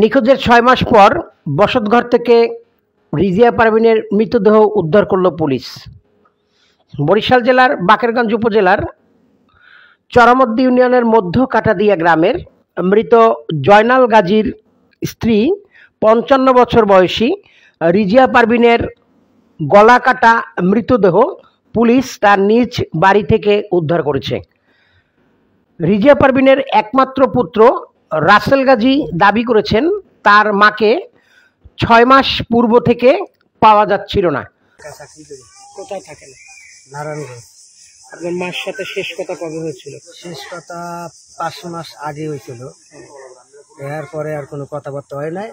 নিখোঁজের ৬ মাস পর বসতঘর থেকে রিজিয়া পারভিনের মৃতদেহ উদ্ধার করল পুলিশ। বরিশাল জেলার বাকেরগঞ্জ উপজেলার চরামদ্দি ইউনিয়নের মধ্য কাটাদিয়া গ্রামের মৃত জয়নাল গাজীর স্ত্রী ৫৫ বছর বয়সী রিজিয়া পারভিনের গলা কাটা মৃতদেহ পুলিশ তার নিজ বাড়ি থেকে উদ্ধার করেছে। রিজিয়া পারভিনের একমাত্র পুত্র রাসেল গাজী দাবি করেছেন তার মাকে ৬ মাস পূর্ব থেকে পাওয়া যাচ্ছিল না। কোথায় থাকেন? নারায়ণগঞ্জ। আপনার মার সাথে শেষ কথা কবে হয়েছিল? শেষ কথা ৫ মাস আগে হয়েছিল। এরপরে আর কোনো কথাবার্তা হয় নাই।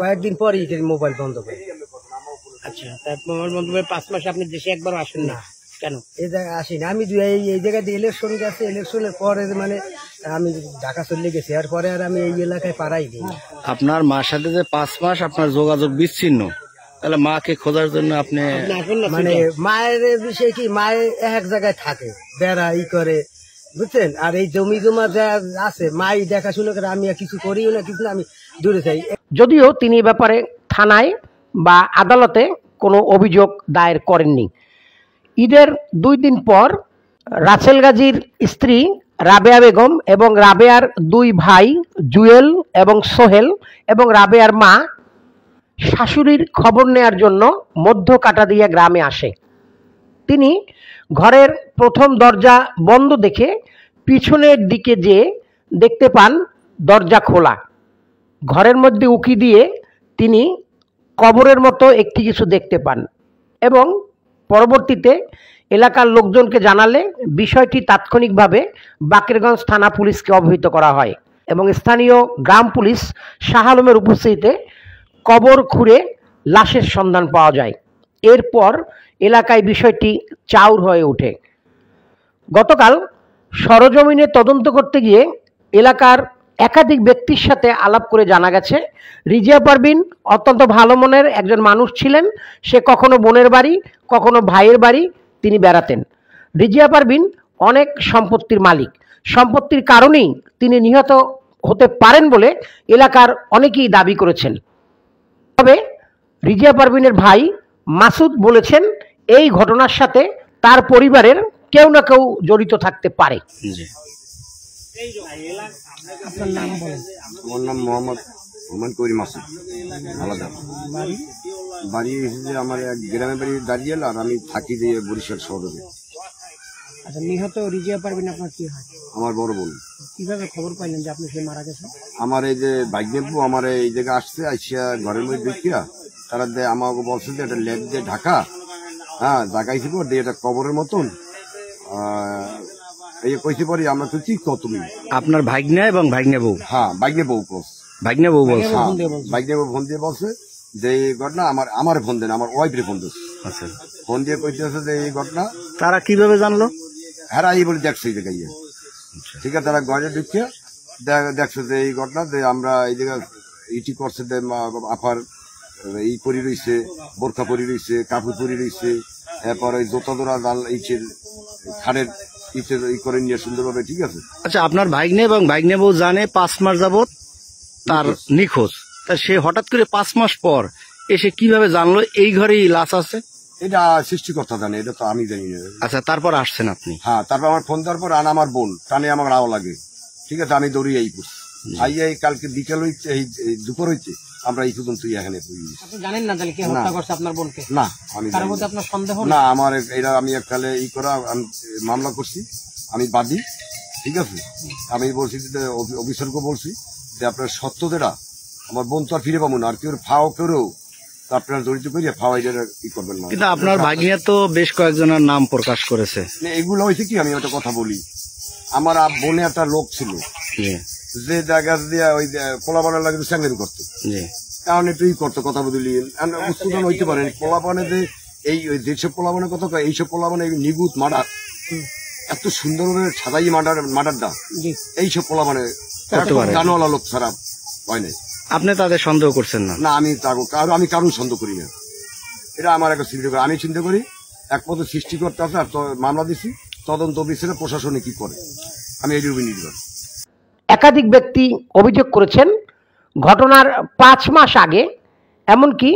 কয়েকদিন পরই মোবাইল বন্ধ করে। আচ্ছা, তার মোবাইল বন্ধ করে ৫ মাস আপনি দেশে একবারও আসেন না? কেন? এই জায়গায় আসিনি আমি। এই জায়গায় ইলেকশন গেছে, ইলেকশনের পরে মানে আমি ঢাকা চলে গেছি। এরপরে আর আমি এই এলাকায় পাড়াই দিই। আপনার মার সাথে যে ৫ মাস আপনার যোগাযোগ বিচ্ছিন্ন, তাহলে মাকে খোঁজার জন্য আপনি মানে মায়ের বিষয় কি, মায়ের এক জায়গায় থাকে, বেড়া ই করে, বুঝছেন। আর এই জমি জমা যা আছে মাই দেখাশোনা করে, আমি কিছু করিও না, কিছু না, আমি দূরে চাই। যদিও তিনি এ ব্যাপারে থানায় বা আদালতে কোনো অভিযোগ দায়ের করেননি। ঈদের ২ দিন পর রাসেল গাজীর স্ত্রী রাবেয়া বেগম এবং রাবেয়ার ২ ভাই জুয়েল এবং সোহেল এবং রাবেয়ার মা শাশুড়ির খবর নেয়ার জন্য মধ্য কাটাদিয়া গ্রামে আসে। তিনি ঘরের প্রথম দরজা বন্ধ দেখে পিছনের দিকে যেয়ে দেখতে পান দরজা খোলা। ঘরের মধ্যে উঁকি দিয়ে তিনি কবরের মতো একটি কিছু দেখতে পান এবং পরবর্তীতে এলাকার লোকজনকে জানালে বিষয়টি তাৎক্ষণিকভাবে বাকেরগঞ্জ থানা পুলিশকে অবহিত করা হয় এবং স্থানীয় গ্রাম পুলিশ শাহ আলমের উপস্থিতিতে কবর খুঁড়ে লাশের সন্ধান পাওয়া যায়। এরপর এলাকায় বিষয়টি চাউর হয়ে ওঠে। গতকাল সরজমিনে তদন্ত করতে গিয়ে এলাকার একাধিক ব্যক্তির সাথে আলাপ করে জানা গেছে রিজিয়া পারভিন অত্যন্ত ভালো মনের একজন মানুষ ছিলেন। সে কখনো বোনের বাড়ি, কখনো ভাইয়ের বাড়ি তিনি বেড়াতেন। রিজিয়া পারভিন অনেক সম্পত্তির মালিক। সম্পত্তির কারণেই তিনি নিহত হতে পারেন বলে এলাকার অনেকেই দাবি করেছেন। তবে রিজিয়া পারভিনের ভাই মাসুদ বলেছেন এই ঘটনার সাথে তার পরিবারের কেউ না কেউ জড়িত থাকতে পারে। আপনার নাম বলেন? আমার নাম মোহাম্মদ হুমায়ুন কবির মাসুদ। আলাদা বাড়ি এসেছে আমার এক গ্রামের বাড়ি দাঁড়িয়েল, আর আমি থাকি দিয়ে বরিশাল শহরে। আচ্ছা, নিহত রিজিয়া পারভিন আপনার কি হয়? আমার বড় বোন। কিভাবে খবর পাইলেন যে আপনি সে মারা গেছেন? আমার এই যে বাইকনেবু আমার এই জায়গায় আসছে, আসিয়া ঘরের মধ্যে দেখিয়া তারা আমাকে বলছে যে একটা লেট দিয়ে ঢাকা, হ্যাঁ জাগাইছিল দিয়ে একটা কবরের মতন এই কইতে পারি। আমরা তো কি কো তুমি আপনার ভাগ্নে এবং ভাগ্নে বউ? হ্যাঁ ভাগ্নে বউ কোস, ভাগ্নে বউ বলছে। ভাগ্নে বউ ফোন দিয়ে বলছে যে এই ঘটনা আমার ফোন দেন, আমার ওয়াইফের ফোন দিচ্ছে। আচ্ছা, ফোন দিয়ে কইতেছে যে এই ঘটনা। তারা কিভাবে জানলো? হ্যাঁ এই বলে দেখছে এই জায়গায়। ঠিক আছে, তারা ঘরে ঢুকিয়া দেখছে যে এই ঘটনা, যে আমরা এই জায়গায় ইটি করছে, আফার এই পরি রয়েছে, বোরখা পরি রয়েছে, কাপড় পরি রয়েছে, এরপর ওই জোতা দোড়া জাল ইটের খাড়ের ইটের ই করে নিয়ে সুন্দরভাবে। ঠিক আছে। আচ্ছা, আপনার ভাগ্নে এবং ভাগ্নে বউ জানে ৫ মাস যাবত তার নিখোঁজ, তা সে হঠাৎ করে ৫ মাস পর এসে কিভাবে জানলো এই ঘরেই লাশ আছে? এটা সৃষ্টিকর্তা জানে, এটা তো আমি জানি না। আচ্ছা, তারপর আসছেন আপনি? হ্যাঁ, তারপর আমার ফোন দেওয়ার পর আমার বোন টানে আমার রাও লাগে। ঠিক আছে, আমি দৌড়িয়ে এই পড়ছি। আইয়া কালকে বিকেল হইতে, এই দুপুর হইতে আমরা এই পর্যন্ত এখানে জানেন না তাহলে কে হত্যা করছে আপনার বোনকে? না, আমি তার মধ্যে আপনার সন্দেহ না। আমার এটা আমি এককালে করা আমি মামলা করছি, আমি বাদী। ঠিক আছে, আমি বলছি যে অফিসারকে বলছি যে আপনার সত্য যেটা আমার বোন তো আর ফিরে পাবো না, আর কেউ ফাও করেও আপনার জড়িত করিয়া ফাওয়াইডার কি করবেন না। কিন্তু আপনার ভাগ্নে তো বেশ কয়েকজনের নাম প্রকাশ করেছে। এগুলো হয়েছে কি, আমি একটা কথা বলি, আমার বোনে একটা লোক ছিল যে জায়গা দিয়ে ওই পোলাপানের লাগে স্যাংলামি করতো, কারণ একটুই করতো, কথা বদলি উৎপাদন হইতে পারে। পোলাপানে যে এই যেসব পোলাপানের কথা কয়, এইসব পোলাপানে নিগুত মার্ডার, এত সুন্দরভাবে সাদাই মার্ডারটা এইসব পোলাপানে জানোয়ালা লোক ছাড়া হয় নাই। আপনি তাদের সন্দেহ করছেন না? না, আমি কারণ সন্দেহ করি না। এটা আমার একটা চিন্তা করি, আমি চিন্তা করি একমাত্র সৃষ্টিকর্তা আছে। আর মামলা দিচ্ছি, তদন্ত অফিসে প্রশাসনে কি করে, আমি এই নির্ভর। একাধিক ব্যক্তি অভিযোগ করেছেন ঘটনার 5 মাস আগে এমনকি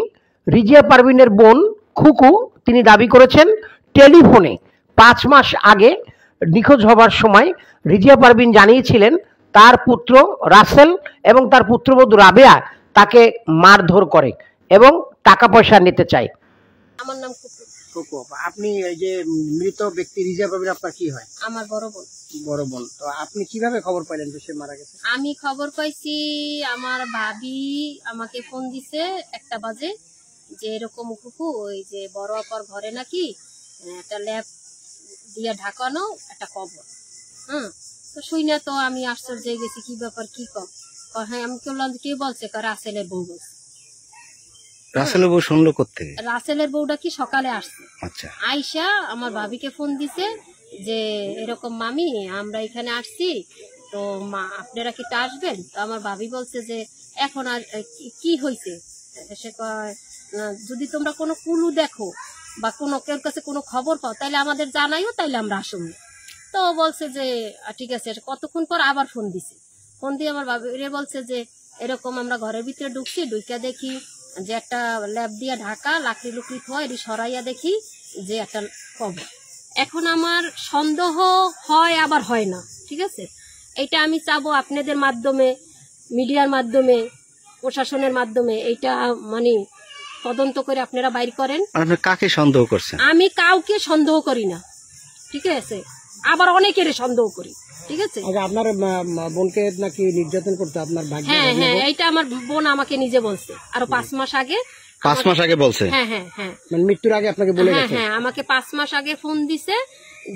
রিজিয়া পারভিনের বোন খুকু তিনি দাবি করেছেন টেলিফোনে 5 মাস আগে নিখোঁজ হবার সময় রিজিয়া পারভিন জানিয়েছিলেন তার পুত্র রাসেল এবং তার পুত্রবধূ রাবেয়া তাকে মারধর করে এবং টাকা পয়সা নিতে চায়। আমার নাম খুকু, আপনি এই যে মৃত ব্যক্তি রিজিয়া পারভিন আপনার কি হয়? আমার বড় বোন। বড় বোন। তো আপনি কিভাবে খবর পাইলেন যে সে মারা গেছে? আমি খবর পাইছি, আমার ভাবি আমাকে ফোন দিছে 1টা বাজে যে এরকম খুকু ওই যে বড় আপার ঘরে নাকি একটা ল্যাব দিয়ে ঢাকানো একটা কবর। তো শুই না, তো আমি আশ্চর্য হয়ে গেছি, কি ব্যাপার, কি কম? হ্যাঁ, আমি বললাম কে বলছে? রাসেলের বউ বলছে। রাসেলের বউ শুনলো কোত্থেকে? রাসেলের বউটা কি সকালে আসছে। আচ্ছা। আয়শা আমার ভাবিকে ফোন দিছে যে এরকম মামি আমরা এখানে আসছি, তো মা আপনারা কি আসবেন? তো আমার ভাবি বলছে যে এখন আর কি হয়েছে, সে কয় যদি তোমরা কোনো কুলু দেখো বা কোনো কেউ কাছে কোনো খবর পাও তাইলে আমাদের জানাইও, তাইলে আমরা আসুন। তো বলছে যে ঠিক আছে। কতক্ষণ পর আবার ফোন দিছে, ফোন দিয়ে আমার ভাবি বলছে যে এরকম আমরা ঘরের ভিতরে ঢুকছি, ঢুকিয়া দেখি যে একটা ল্যাব দিয়ে ঢাকা লাকড়ি লুকড়ি থয়, সরাইয়া দেখি যে একটা কবর। এখন আমার সন্দেহ হয় আবার হয় না, ঠিক আছে? এটা আমি চাবো আপনাদের মাধ্যমে, মিডিয়ার মাধ্যমে, প্রশাসনের মাধ্যমে এইটা মানে তদন্ত করে আপনারা বাইর করেন। আপনি কাকে সন্দেহ করছেন? আমি কাউকে সন্দেহ করি না, ঠিক আছে? আবার অনেকের সন্দেহ করি, ঠিক আছে? আপনার বোনকে নাকি নির্যাতন করতে আপনার ভাগ্য? হ্যাঁ হ্যাঁ, এইটা আমার বোন আমাকে নিজে বলছে, আরো 5 মাস আগে। 5 মাস আগে বলছে? হ্যাঁ হ্যাঁ হ্যাঁ, মানে মৃত্যুর আগে আপনাকে বলে হ্যাঁ গেছে? হ্যাঁ, আমাকে 5 মাস আগে ফোন দিছে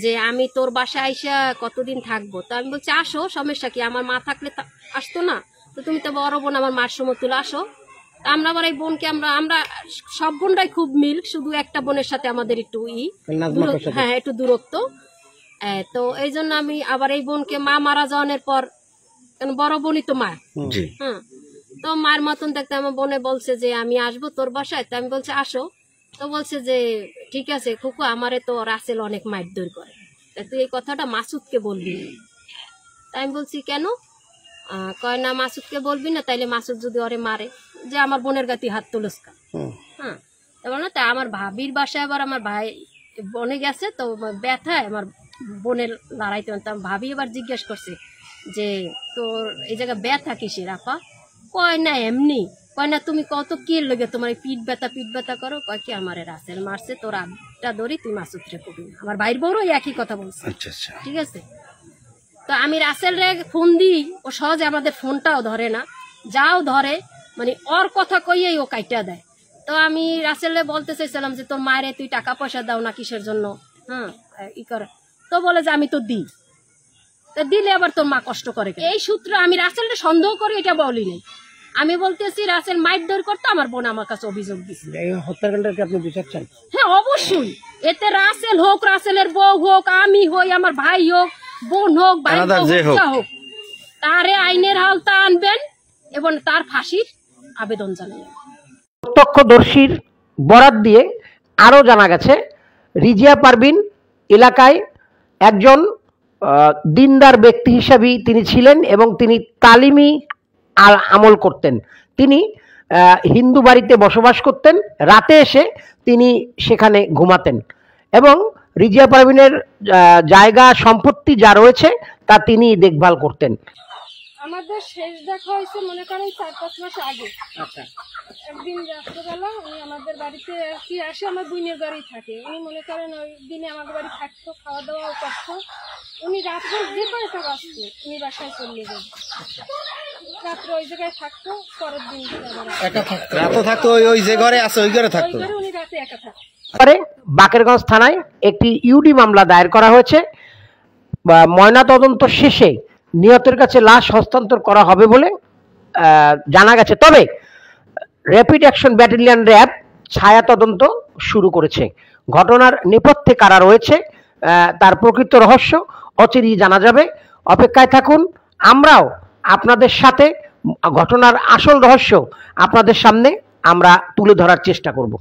যে আমি তোর বাসায় আইসা কতদিন থাকবো। তো আমি বলছি আসো, সমস্যা কি? আমার মা থাকলে আসতো না? তো তুমি তো বড় বোন, আমার মার সমতুল, আসো। আমরা আবার এই বোনকে আমরা সব বোনরাই খুব মিল, শুধু একটা বোনের সাথে আমাদের একটু হ্যাঁ একটু দূরত্ব। তো এই জন্য আমি আবার এই বোনকে, মা মারা যাওয়ার পর, কারণ বড় বোনই তো মা, হ্যাঁ, তো মার মতন দেখতে আমার বোনে বলছে যে আমি আসবো তোর বাসায়। তো আমি বলছি আসো। তো বলছে যে ঠিক আছে খুকু, আমারে তো রাসেল অনেক মারধর করে, তুই এই কথাটা মাসুদকে বলবি না। তাই আমি বলছি কেন? কয় না মাসুদকে বলবি না, তাইলে মাসুদ যদি ওরে মারে, যে আমার বোনের গাতি হাত তুলস্কা। হ্যাঁ, তারপর না, তাই আমার ভাবির বাসায় আবার আমার ভাই বনে গেছে, তো ব্যথায় আমার বোনের লড়াইতে। ভাবি এবার জিজ্ঞেস করছে যে তোর এই জায়গায় ব্যথা কিসের আপা? কয় না এমনি। কয় না তুমি কত কি লাগে তোমার পিঠ ব্যথা করো? কয় কি আমার রাসেল মারছে, তোর আড্ডা ধরি, তুই মাসুদ রে কবি না। আমার ভাইয়ের বউরও একই কথা বলছে, ঠিক আছে? তো আমি রাসেল রে ফোন দিই, ও সহজে আমাদের ফোনটাও ধরে না, যাও ধরে মানে ওর কথা কইয়েই ও কাইটা দেয়। তো আমি রাসেলে বলতে চাইছিলাম যে তোর মায়ের তুই টাকা পয়সা দাও না কিসের জন্য, হ্যাঁ ই করে। তো বলে যে আমি তো দিই, তো দিলে আবার তোর মা কষ্ট করে। এই সূত্রে আমি রাসেলকে সন্দেহ করি, এটা বলি নাই। আমি বলতেছি রাসেল মারধর করতে, আমার বোন আমার কাছে অভিযোগ দিচ্ছে। এই হত্যাকাণ্ডের কি আপনি বিচার চান? হ্যাঁ অবশ্যই, এতে রাসেল হোক, রাসেলের বউ হোক, আমি হই, আমার ভাই হোক, বোন হোক, ভাই হোক, তারে আইনের আওতা আনবেন এবং তার ফাঁসির আবেদন জানাই। প্রত্যক্ষদর্শীর বরাত দিয়ে আরও জানা গেছে রিজিয়া পারভিন এলাকায় একজন দিনদার ব্যক্তি হিসাবেই তিনি ছিলেন এবং তিনি তালিমি আমল করতেন। তিনি হিন্দু বাড়িতে বসবাস করতেন, রাতে এসে তিনি সেখানে ঘুমাতেন এবং রিজিয়া পারভিনের জায়গা সম্পত্তি যা রয়েছে তা তিনি দেখভাল করতেন। আমাদের শেষ দেখা হয়েছে মনে করেন 4-5 মাস আগে। আচ্ছা, একদিন রাত্রেবেলা উনি আমাদের বাড়িতে কি আসে, আমার বোনের বাড়ি থাকে। উনি মনে করেন ওই দিনে আমাদের বাড়ি থাকতো, খাওয়া দাওয়াও করতো। উনি রাত্রে যে করে থাকা আসতো, উনি বাসায় চলে যাবে, রাত্রে ওই জায়গায় থাকতো। পরের দিন রাতে থাকতো ওই যে ঘরে আছে ওই ঘরে থাকতো, উনি রাতে একা থাকতো। পরে বাকেরগঞ্জ থানায় একটি ইউডি মামলা দায়ের করা হয়েছে। ময়নাতদন্ত শেষে নিহতের কাছে লাশ হস্তান্তর করা হবে বলে জানা গেছে। তবে র্যাপিড অ্যাকশন ব্যাটালিয়ন র্যাব ছায়া তদন্ত শুরু করেছে। ঘটনার নেপথ্যে কারা রয়েছে তার প্রকৃত রহস্য অচিরেই জানা যাবে। অপেক্ষায় থাকুন, আমরাও আপনাদের সাথে ঘটনার আসল রহস্য আপনাদের সামনে আমরা তুলে ধরার চেষ্টা করব।